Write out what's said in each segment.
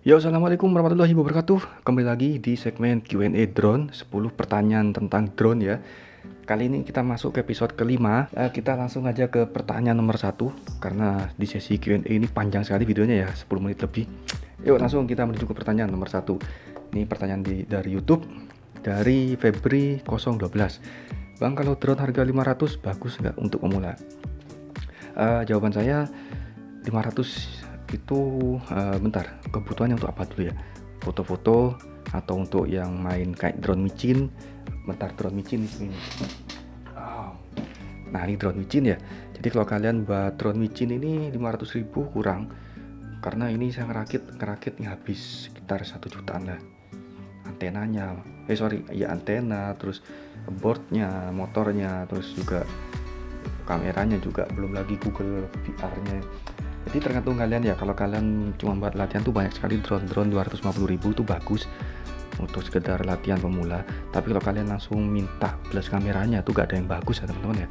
Yo, assalamualaikum warahmatullahi wabarakatuh. Kembali lagi di segmen Q&A drone, 10 pertanyaan tentang drone ya. Kali ini kita masuk ke episode kelima. Kita langsung aja ke pertanyaan nomor 1 karena di sesi Q&A ini panjang sekali videonya ya, 10 menit lebih. Yuk langsung kita menuju ke pertanyaan nomor 1. Ini pertanyaan dari YouTube dari Febri 012. Bang, kalau drone harga 500 bagus nggak untuk pemula? Jawaban saya 500 itu bentar, kebutuhannya untuk apa dulu ya? Foto-foto atau untuk yang main kayak drone micin. Bentar, drone micin di sini. Nah, ini drone micin ya. Jadi kalau kalian buat drone micin ini 500.000 kurang. Karena ini saya ngerakit habis sekitar 1 jutaan lah. Antenanya, antena, terus boardnya, motornya, terus juga kameranya juga, belum lagi Google VR-nya. Jadi tergantung kalian ya, kalau kalian cuma buat latihan tuh banyak sekali drone 250.000 itu bagus untuk sekedar latihan pemula. Tapi kalau kalian langsung minta plus kameranya tuh gak ada yang bagus ya teman-teman ya.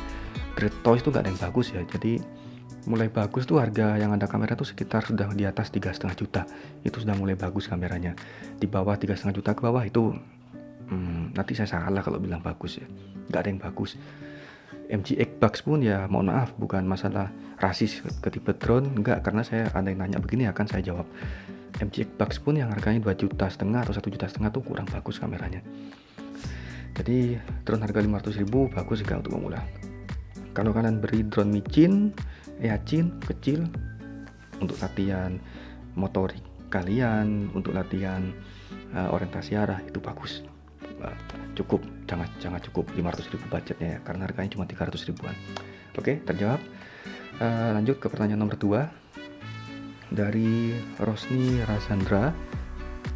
Great Toys tuh gak ada yang bagus ya. Jadi mulai bagus tuh harga yang ada kamera tuh sekitar sudah di atas 3,5 juta. Itu sudah mulai bagus kameranya. Di bawah 3,5 juta ke bawah itu nanti saya salah kalau bilang bagus ya. Gak ada yang bagus. MG X-Bucks pun ya mohon maaf, bukan masalah rasis ke tipe drone, enggak, karena saya ada yang nanya begini akan saya jawab. MG X-Bucks pun yang harganya 2,5 juta atau 1,5 juta tuh kurang bagus kameranya. Jadi drone harga 500.000 bagus juga untuk pemula. Kalau kalian beri drone micin, kecil untuk latihan motorik kalian, untuk latihan orientasi arah, itu bagus. Cukup, jangan cukup 500.000 budgetnya ya, karena harganya cuma 300 ribuan. Oke, terjawab. Lanjut ke pertanyaan nomor 2 dari Rosni Razandra.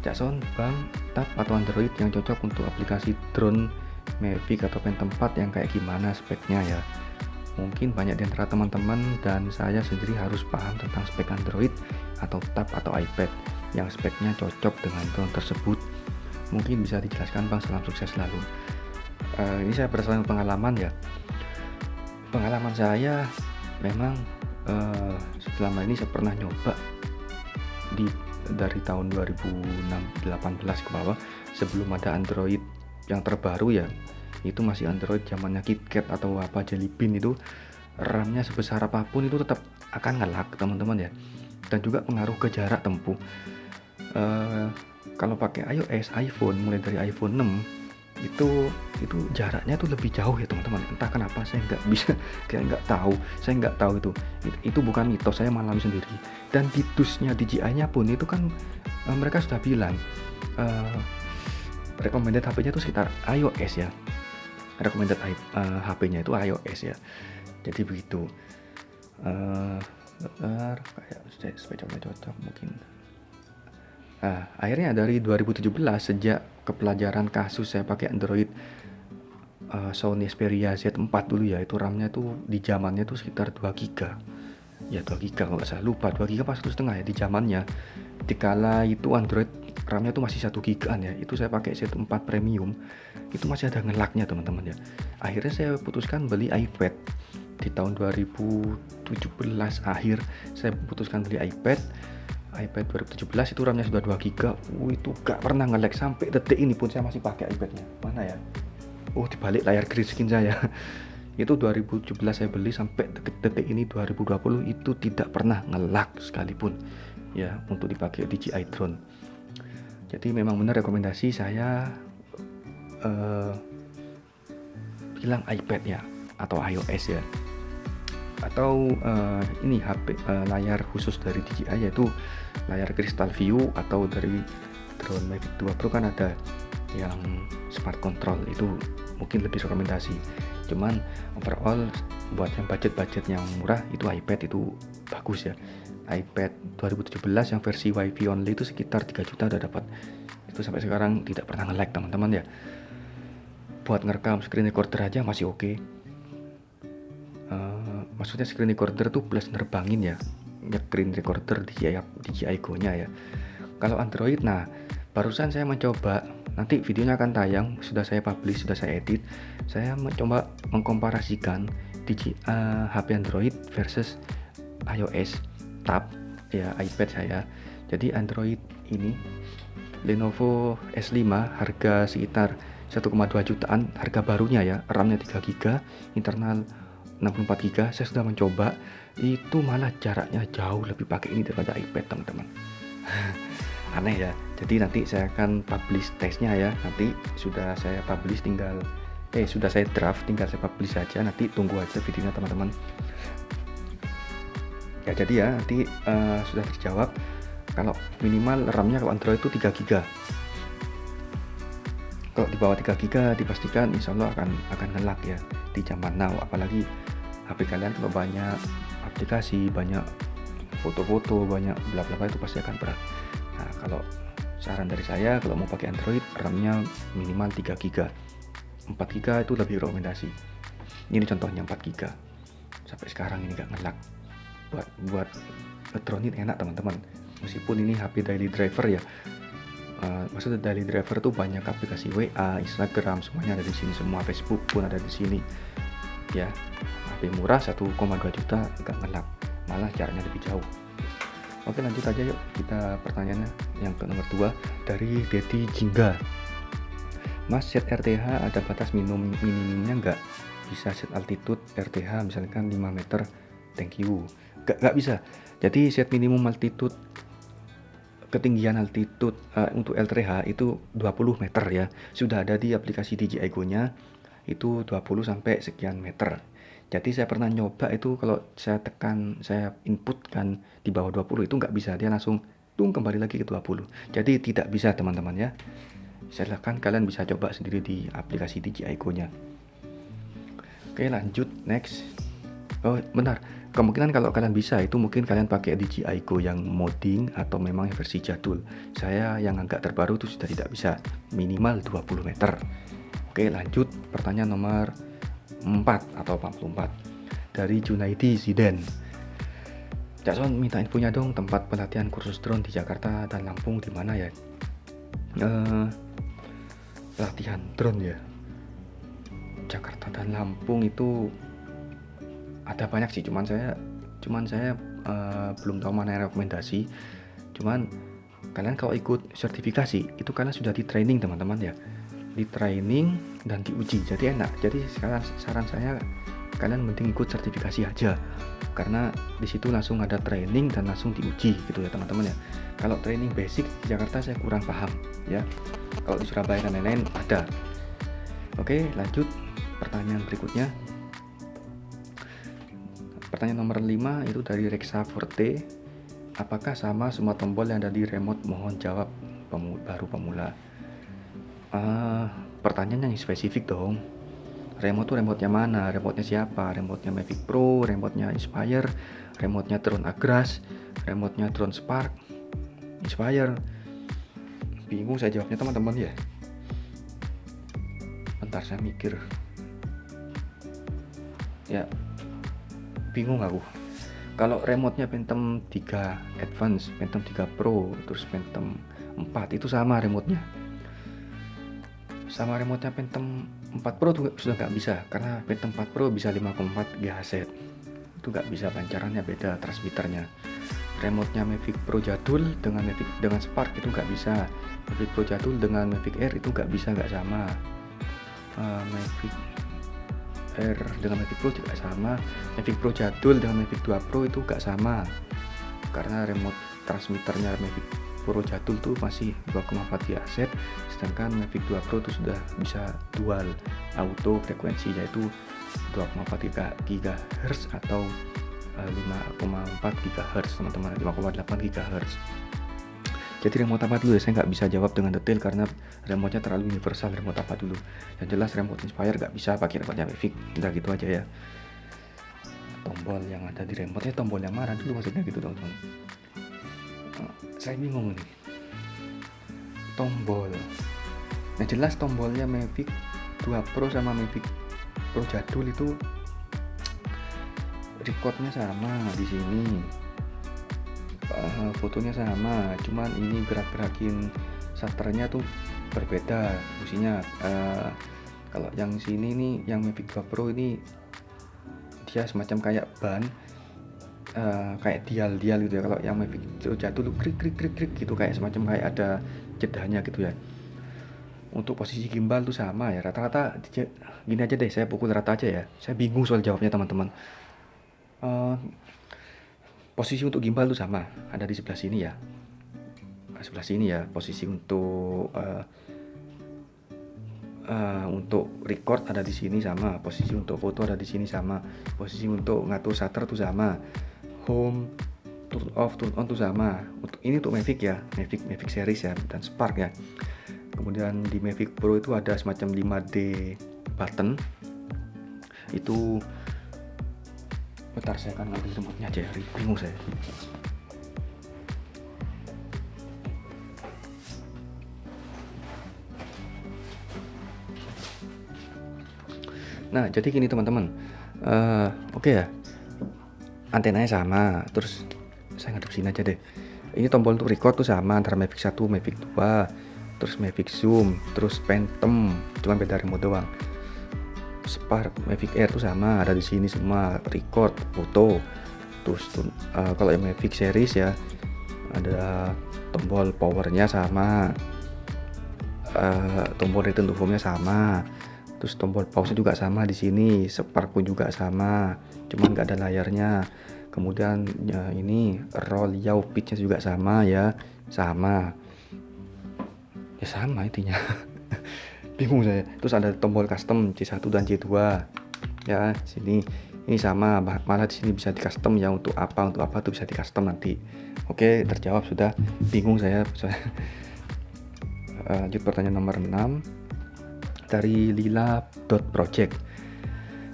Jackson, Bang, tab atau Android yang cocok untuk aplikasi drone, Mavic atau Phantom 4 yang kayak gimana speknya ya? Mungkin banyak di antara teman-teman dan saya sendiri harus paham tentang spek Android atau tab atau iPad yang speknya cocok dengan drone tersebut. Mungkin bisa dijelaskan Bang, salam sukses selalu. Ini saya berdasarkan pengalaman ya. Pengalaman saya memang selama ini saya pernah nyoba dari tahun 2018 ke bawah, sebelum ada Android yang terbaru ya. Itu masih Android zamannya KitKat atau apa Jelly Bean, itu RAM-nya sebesar apapun itu tetap akan nge-lag teman-teman ya. Dan juga pengaruh ke jarak tempuh. Kalau pakai iOS, iPhone, mulai dari iPhone 6 itu jaraknya tuh lebih jauh ya teman-teman. Entah kenapa saya nggak bisa, kayak nggak tahu itu bukan mitos, saya mengalami sendiri. Dan di TUS-nya, DJI-nya pun itu kan mereka sudah bilang recommended HP-nya itu sekitar iOS ya. Recommended HP-nya itu iOS ya. Jadi begitu. Kayak sepeda cocok mungkin. Akhirnya dari 2017 sejak kepelajaran kasus saya pakai Android Sony Xperia Z4 dulu ya, itu RAM-nya tuh di zamannya tuh sekitar 2 GB. Ya 2 GB kalau nggak salah, lupa 2 GB pas 1,5 ya di zamannya. Dikala itu Android RAM-nya tuh masih 1 GB-an ya. Itu saya pakai Z4 Premium. Itu masih ada nge-lag-nya teman-teman ya. Akhirnya saya putuskan beli iPad. Di tahun 2017 akhir saya putuskan beli iPad 2017, itu RAM-nya sudah 2 GB. Itu gak pernah nge-lag sampai detik ini pun saya masih pakai iPad-nya. Mana ya? Dibalik layar green screen saya. Itu 2017 saya beli sampai detik ini 2020 itu tidak pernah nge-lag sekalipun ya untuk dipakai DJI drone. Jadi memang benar rekomendasi saya bilang iPad ya atau iOS ya. Atau ini HP layar khusus dari DJI yaitu layar Crystal View, atau dari drone Mavic 2 Pro kan ada yang smart control, itu mungkin lebih rekomendasi. Cuman overall buat yang budget yang murah itu iPad itu bagus ya. iPad 2017 yang versi WiFi only itu sekitar 3 juta udah dapat. Itu sampai sekarang tidak pernah nge-lag teman-teman ya. Buat ngerekam screen recorder aja masih oke. Maksudnya screen recorder tuh plus nerbangin ya, screen recorder DJI Go nya ya. Kalau Android, nah barusan saya mencoba, nanti videonya akan tayang, sudah saya publish, sudah saya edit. Saya mencoba mengkomparasikan HP Android versus iOS tab ya iPad saya. Jadi Android ini Lenovo S5 harga sekitar 1,2 jutaan, harga barunya ya, RAM-nya 3 GB, internal 64 GB. Saya sudah mencoba, itu malah jaraknya jauh lebih pakai ini daripada iPad teman-teman. Aneh ya. Jadi nanti saya akan publish tesnya ya. Nanti sudah saya publish, sudah saya draft, tinggal saya publish saja. Nanti tunggu aja videonya teman-teman. Ya jadi ya nanti sudah terjawab. Kalau minimal RAM-nya kalau Android itu 3 GB. Kalau di bawah 3 GB dipastikan insya Allah akan nge-lag ya di zaman now. Apalagi HP kalian kalau banyak aplikasi, banyak foto-foto, banyak bla bla itu pasti akan berat. Nah, kalau saran dari saya kalau mau pakai Android, RAM-nya minimal 3 GB. 4 GB itu lebih rekomendasi. Ini contohnya 4 GB. Sampai sekarang ini gak nge-lag. Buat ngetronin enak teman-teman. Meskipun ini HP daily driver ya. Maksudnya daily driver tuh banyak aplikasi WA, Instagram, semuanya ada di sini, semua Facebook pun ada di sini. Ya, HP murah 1,2 juta gak nge-lag, malah jaraknya lebih jauh. Oke, lanjut aja yuk, kita pertanyaannya yang ke nomor 2 dari Dedi Jingga. Mas, set RTH ada batas minimumnya nggak? Bisa set altitude RTH misalkan 5 meter, thank you. Nggak bisa. Jadi set minimum altitude, ketinggian altitude untuk LTH itu 20 meter ya. Sudah ada di aplikasi DJI Go-nya, itu 20 sampai sekian meter. Jadi saya pernah nyoba itu, kalau saya inputkan di bawah 20 itu nggak bisa, dia langsung kembali lagi ke 20. Jadi tidak bisa teman-teman ya. Silahkan kalian bisa coba sendiri di aplikasi DJI Go-nya. Oke, lanjut next. Oh benar, kemungkinan kalau kalian bisa itu mungkin kalian pakai DJI Go yang modding atau memang versi jadul. Saya yang agak terbaru itu sudah tidak bisa, minimal 20 meter. Oke, lanjut pertanyaan nomor 4 atau 44 dari Junaidi Ziden. Cak Son, minta infonya dong tempat pelatihan kursus drone di Jakarta dan Lampung di mana ya? Pelatihan drone ya, Jakarta dan Lampung itu ada banyak sih, cuman saya belum tahu mana yang rekomendasi. Cuman kalian kalau ikut sertifikasi itu kalian sudah di training teman-teman ya, di training dan diuji, jadi enak. Jadi sekarang saran saya kalian mending ikut sertifikasi aja, karena di situ langsung ada training dan langsung diuji gitu ya teman-teman ya. Kalau training basic di Jakarta saya kurang paham ya, kalau di Surabaya dan lain-lain ada. Oke, lanjut pertanyaan berikutnya. Pertanyaan nomor 5 itu dari Reksa Forte. Apakah sama semua tombol yang ada di remote? Mohon jawab, baru pemula. Pertanyaannya yang spesifik dong. Remote tuh remote-nya mana? Remote-nya siapa? Remote-nya Mavic Pro, remote-nya Inspire, remote-nya drone Agras, remote-nya drone Spark, Inspire. Bingung saya jawabnya teman-teman ya. Bentar saya mikir. Ya, bingung aku. Kalau remote-nya Phantom 3 Advance, Phantom 3 Pro, terus Phantom 4 itu sama remote-nya. Sama remote-nya Phantom 4 Pro tuh sudah nggak bisa, karena Phantom 4 Pro bisa 5,4 GHz. Itu nggak bisa, pancarannya beda, transmitternya. Remote-nya Mavic Pro jadul dengan Spark itu nggak bisa. Mavic Pro jadul dengan Mavic Air itu nggak bisa, nggak sama. Mavic Air dengan Mavic Pro juga sama. Mavic Pro jadul dengan Mavic 2 Pro itu nggak sama, karena remote transmitternya Mavic Pro jadul tuh masih 2,4 GHz, sedangkan Mavic 2 Pro itu sudah bisa dual auto frekuensi, yaitu 2,4 GHz atau 5,4 GHz teman-teman, 5,8 GHz. Jadi remote apa dulu ya, saya nggak bisa jawab dengan detail karena remote-nya terlalu universal. Remote apa dulu? Yang jelas remote Inspire nggak bisa pakai remote-nya Mavic. Udah gitu aja ya. Tombol yang ada di remote-nya tombol yang mana dulu maksudnya gitu teman-teman. Saya bingung nih. Tombol. Yang jelas tombolnya Mavic 2 Pro sama Mavic Pro jadul itu recordnya sama di sini. Fotonya sama, cuman ini gerak-gerakin shutternya tuh berbeda fungsinya. Kalau yang sini nih, yang Mavic 2 Pro ini dia semacam kayak ban, kayak dial gitu ya. Kalau yang Mavic jatuh tuh krik krik krik krik gitu, kayak semacam kayak ada jedanya gitu ya. Untuk posisi gimbal tuh sama ya, rata-rata gini aja deh, saya pukul rata aja ya. Saya bingung soal jawabnya teman-teman. Eh, Posisi untuk gimbal tuh sama, ada di sebelah sini ya. Sebelah sini ya, posisi untuk record ada di sini sama, posisi untuk foto ada di sini sama, posisi untuk ngatur shutter tuh sama, home, turn off, turn on tuh sama. Untuk ini untuk Mavic ya, Mavic series ya, dan Spark ya. Kemudian di Mavic Pro itu ada semacam 5D button. Itu bentar, saya akan ngambil remote-nya aja ya, bingung saya. Nah, jadi gini teman-teman. Oke ya. Antenanya sama, terus saya ngadep sini aja deh. Ini tombol untuk record tuh sama antara Mavic 1, Mavic 2, terus Mavic Zoom, terus Phantom, cuma beda remote doang. Spark, Mavic Air tuh sama, ada di sini semua, record, foto. Terus kalau yang Mavic series ya, ada tombol powernya sama, tombol return to home-nya sama, terus tombol pause juga sama di sini, Spark pun juga sama, cuman nggak ada layarnya. Kemudian ya, ini roll yaw pitch-nya juga sama ya, sama intinya. Bingung saya. Terus ada tombol custom C1 dan C2 ya, sini ini sama, malah di sini bisa di custom ya, untuk apa tuh bisa di custom nanti. Oke, terjawab sudah. Bingung saya. Lanjut pertanyaan nomor 6 dari lila.project.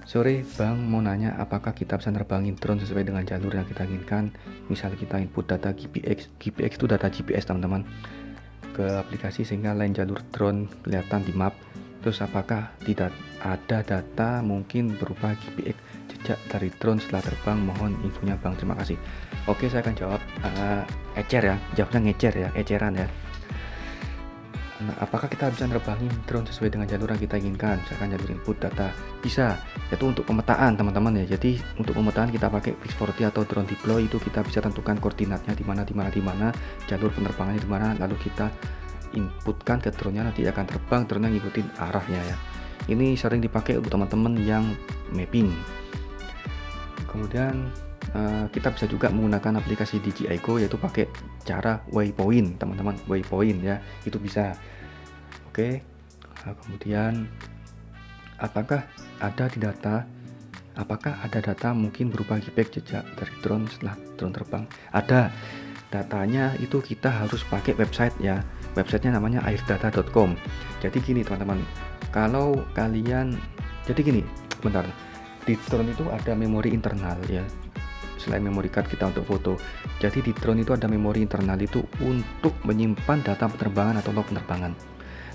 Sore Bang, mau nanya apakah kita bisa nerbangin drone sesuai dengan jalur yang kita inginkan. Misal kita input data GPX itu data GPS teman-teman, ke aplikasi sehingga lain jalur drone kelihatan di map. Terus apakah tidak ada data mungkin berupa GPX jejak dari drone setelah terbang? Mohon infonya Bang, terima kasih. Oke, saya akan jawab ecer ya, jawabnya eceran ya. Nah, apakah kita bisa nerbangin drone sesuai dengan jalur yang kita inginkan? Misalkan jalur input data, bisa. Itu untuk pemetaan teman-teman ya. Jadi untuk pemetaan kita pakai Pix4D atau drone deploy, itu kita bisa tentukan koordinatnya di mana, jalur penerbangannya di mana, lalu kita inputkan ke drone-nya, nanti akan terbang, drone-nya ngikutin arahnya ya. Ini sering dipakai untuk teman-teman yang mapping. Kemudian kita bisa juga menggunakan aplikasi DJI Go, yaitu pakai cara waypoint teman-teman, waypoint ya, itu bisa. Oke. Kemudian apakah ada data mungkin berupa GPX jejak dari drone setelah drone terbang? Ada datanya, itu kita harus pakai website ya. Websitenya namanya airdata.com. Jadi gini teman-teman, kalau kalian, jadi gini, bentar, di drone itu ada memori internal ya, selain memory card kita untuk foto. Jadi di drone itu ada memori internal itu untuk menyimpan data penerbangan atau log penerbangan.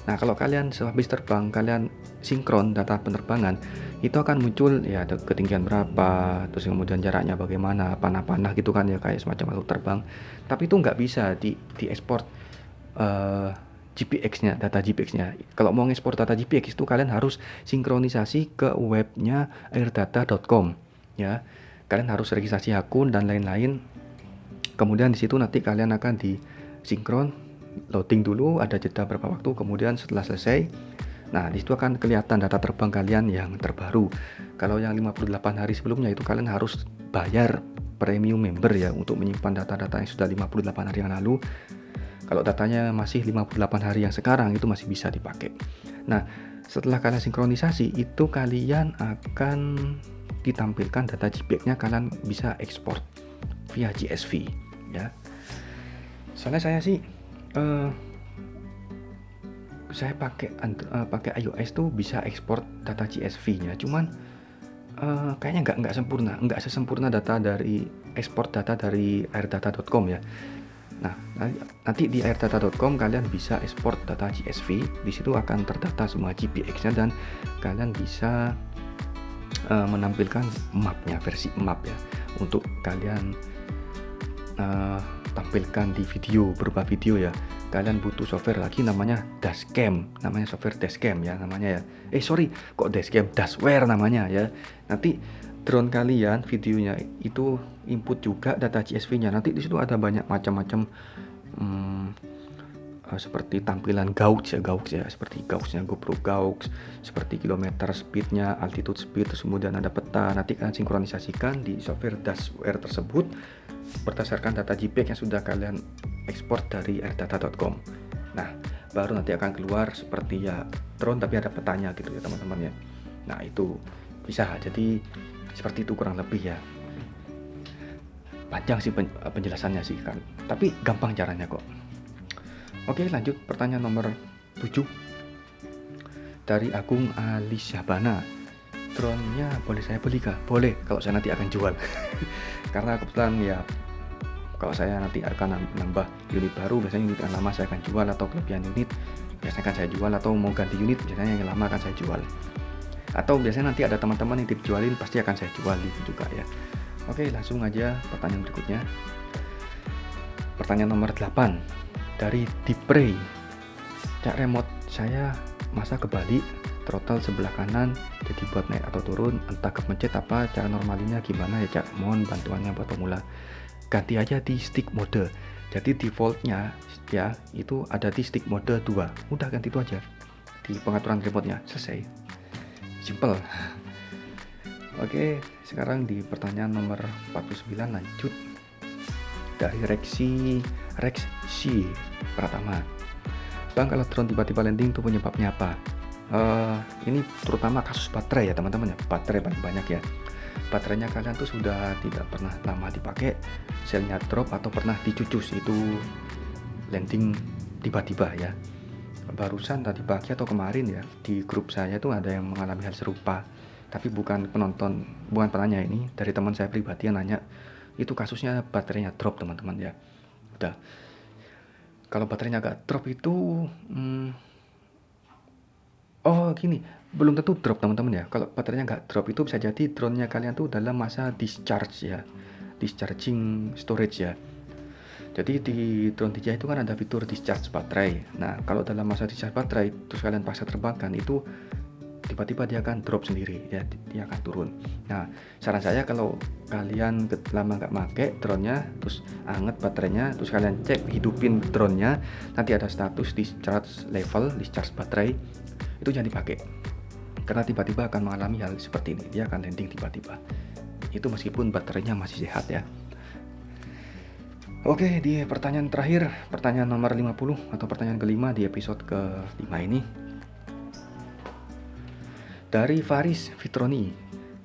Nah, kalau kalian sehabis terbang kalian sinkron data penerbangan, itu akan muncul ya, ada ketinggian berapa, terus kemudian jaraknya bagaimana, panah-panah gitu kan ya, kayak semacam waktu terbang. Tapi itu nggak bisa di ekspor GPX-nya, data GPX-nya. Kalau mau ngekspor data GPX itu kalian harus sinkronisasi ke webnya airdata.com ya. Kalian harus registrasi akun dan lain-lain. Kemudian di situ nanti kalian akan disinkron, loading dulu, ada jeda berapa waktu, kemudian setelah selesai, nah di situ akan kelihatan data terbang kalian yang terbaru. Kalau yang 58 hari sebelumnya itu kalian harus bayar premium member ya, untuk menyimpan data-data yang sudah 58 hari yang lalu. Kalau datanya masih 58 hari yang sekarang, itu masih bisa dipakai. Nah, setelah kalian sinkronisasi, itu kalian akan ditampilkan data GPX-nya, kalian bisa ekspor via GSV ya. Soalnya saya sih saya pakai iOS tuh bisa ekspor data GSV-nya, cuman kayaknya nggak sesempurna data dari ekspor data dari airdata.com ya. Nah, nanti di airdata.com kalian bisa ekspor data GSV, di situ akan terdata semua GPX-nya dan kalian bisa menampilkan mapnya, versi map ya, untuk kalian tampilkan di video, berupa video ya. Kalian butuh software lagi namanya dashcam, software dashcam ya namanya ya. Dashcam, dashware namanya ya. Nanti drone kalian videonya itu input juga data CSV-nya. Nanti di situ ada banyak macam-macam seperti tampilan gauge ya, seperti gauge-nya GoPro gauge, seperti kilometer speed-nya, altitude speed, terus kemudian ada peta. Nanti kalian sinkronisasikan di software dashware tersebut berdasarkan data JPEG yang sudah kalian ekspor dari airdata.com. Nah, baru nanti akan keluar seperti ya drone tapi ada petanya gitu ya teman-teman ya. Nah, itu bisa jadi seperti itu kurang lebih ya. Panjang sih penjelasannya sih kan, tapi gampang caranya kok. Oke, lanjut pertanyaan nomor 7 dari Agung Alisyabana. Drone-nya boleh saya beli kah? Boleh, kalau saya nanti akan jual. Karena kebetulan ya kalau saya nanti akan nambah unit baru, biasanya unit yang lama saya akan jual, atau kelebihan unit biasanya akan saya jual, atau mau ganti unit biasanya yang lama akan saya jual. Atau biasanya nanti ada teman-teman yang dijualin pasti akan saya jual gitu juga ya. Oke, langsung aja pertanyaan berikutnya. Pertanyaan nomor 8 dari Dipray. Cak, remote saya masa kebalik, throttle sebelah kanan, jadi buat naik atau turun entah kepencet apa, cara normalinya gimana ya Cak, mohon bantuannya buat pemula. Ganti aja di stick mode, jadi defaultnya ya itu ada di stick mode 2, udah ganti itu aja di pengaturan remote-nya, selesai, simple. Oke, sekarang di pertanyaan nomor 49 lanjut dari Rexi Pratama. Bang, kalau drone tiba-tiba landing itu penyebabnya apa? Ini terutama kasus baterai ya teman-teman ya, baterai paling banyak ya. Baterainya kalian tuh sudah tidak pernah lama dipakai, selnya drop atau pernah dicucus, itu landing tiba-tiba ya. Barusan tadi pagi atau kemarin ya di grup saya tuh ada yang mengalami hal serupa, tapi bukan penanya ini, dari teman saya pribadi yang nanya. Itu kasusnya baterainya drop teman-teman ya. Udah, kalau baterainya agak drop itu gini, belum tentu drop teman-teman ya. Kalau baterainya nggak drop itu bisa jadi drone-nya kalian tuh dalam masa discharge ya, discharging storage ya. Jadi di drone DJI itu kan ada fitur discharge baterai. Nah, kalau dalam masa discharge baterai terus kalian paksa terbangkan, itu tiba-tiba dia akan drop sendiri ya, dia akan turun. Nah, saran saya kalau kalian lama nggak pakai drone-nya, terus anget baterainya, terus kalian cek hidupin drone-nya, nanti ada status discharge level, discharge baterai, itu jangan dipakai, karena tiba-tiba akan mengalami hal seperti ini, dia akan landing tiba-tiba. Itu meskipun baterainya masih sehat ya. Oke, di pertanyaan terakhir, pertanyaan nomor 50 atau pertanyaan kelima di episode ke-5 ini, dari Faris Fitroni.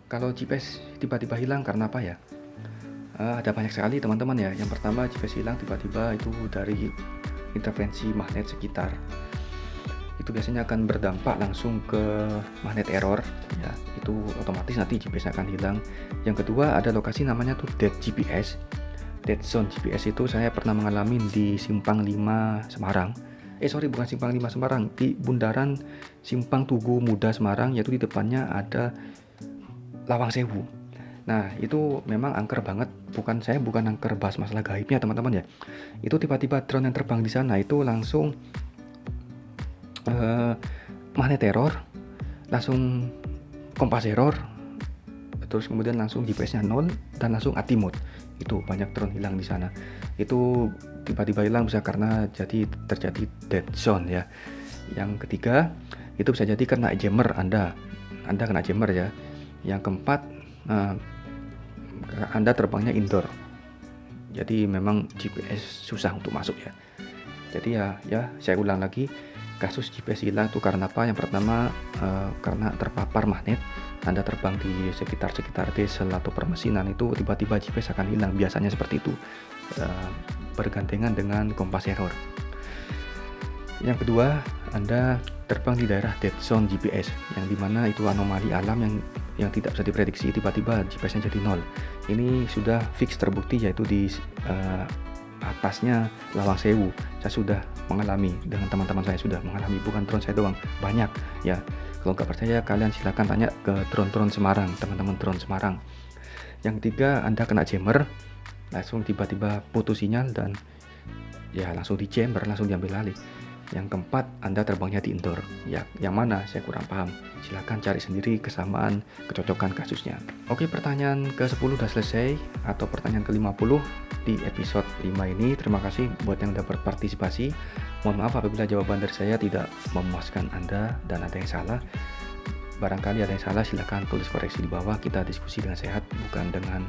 Kalau GPS tiba-tiba hilang karena apa ya? Ada banyak sekali teman-teman ya. Yang pertama, GPS hilang tiba-tiba itu dari intervensi magnet sekitar. Itu biasanya akan berdampak langsung ke magnet error ya. Itu otomatis nanti GPS akan hilang. Yang kedua, ada lokasi namanya tuh dead GPS. Dead zone GPS itu saya pernah mengalami di Simpang 5 Semarang. Bukan Simpang 5 Semarang, di bundaran Simpang Tugu Muda Semarang, yaitu di depannya ada Lawang Sewu. Nah, itu memang angker banget. Bukan angker bahas masalah gaibnya teman-teman ya. Itu tiba-tiba drone yang terbang di sana itu langsung magnet error, langsung kompas error, terus kemudian langsung GPS-nya 0 dan langsung ATI mode. Itu banyak drone hilang di sana. Itu tiba-tiba hilang bisa karena terjadi dead zone ya. Yang ketiga, itu bisa jadi kena jammer, Anda kena jammer ya. Yang keempat, Anda terbangnya indoor, jadi memang GPS susah untuk masuk ya. Jadi ya saya ulang lagi, kasus GPS hilang itu karena apa? Yang pertama, karena terpapar magnet. Anda terbang di sekitar diesel atau permesinan, itu tiba-tiba GPS akan hilang, biasanya seperti itu, bergandengan dengan kompas error. Yang kedua, Anda terbang di daerah dead zone GPS, yang dimana itu anomali alam yang tidak bisa diprediksi, tiba-tiba GPS-nya jadi 0. Ini sudah fix terbukti, yaitu di atasnya Lawang Sewu. Saya sudah mengalami, dengan teman-teman saya sudah mengalami, bukan drone saya doang, banyak ya. Kalau nggak percaya, kalian silakan tanya ke drone Semarang, teman-teman drone Semarang. Yang ketiga, Anda kena jammer, langsung tiba-tiba putus sinyal dan ya langsung di jammer, langsung diambil alih. Yang keempat, Anda terbangnya di indoor. Ya, yang mana? Saya kurang paham. Silahkan cari sendiri kesamaan, kecocokan kasusnya. Oke, pertanyaan ke-10 udah selesai, atau pertanyaan ke-50 di episode 5 ini. Terima kasih buat yang udah berpartisipasi. Mohon maaf apabila jawaban dari saya tidak memuaskan Anda dan ada yang salah. Barangkali ada yang salah, silahkan tulis koreksi di bawah. Kita diskusi dengan sehat, bukan dengan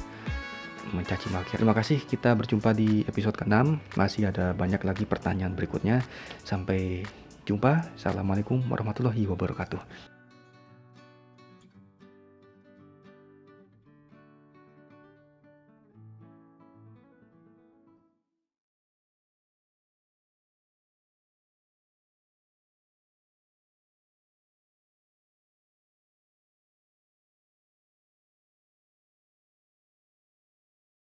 mencaci maki. Terima kasih, kita berjumpa di episode ke-6. Masih ada banyak lagi pertanyaan berikutnya. Sampai jumpa. Assalamualaikum warahmatullahi wabarakatuh.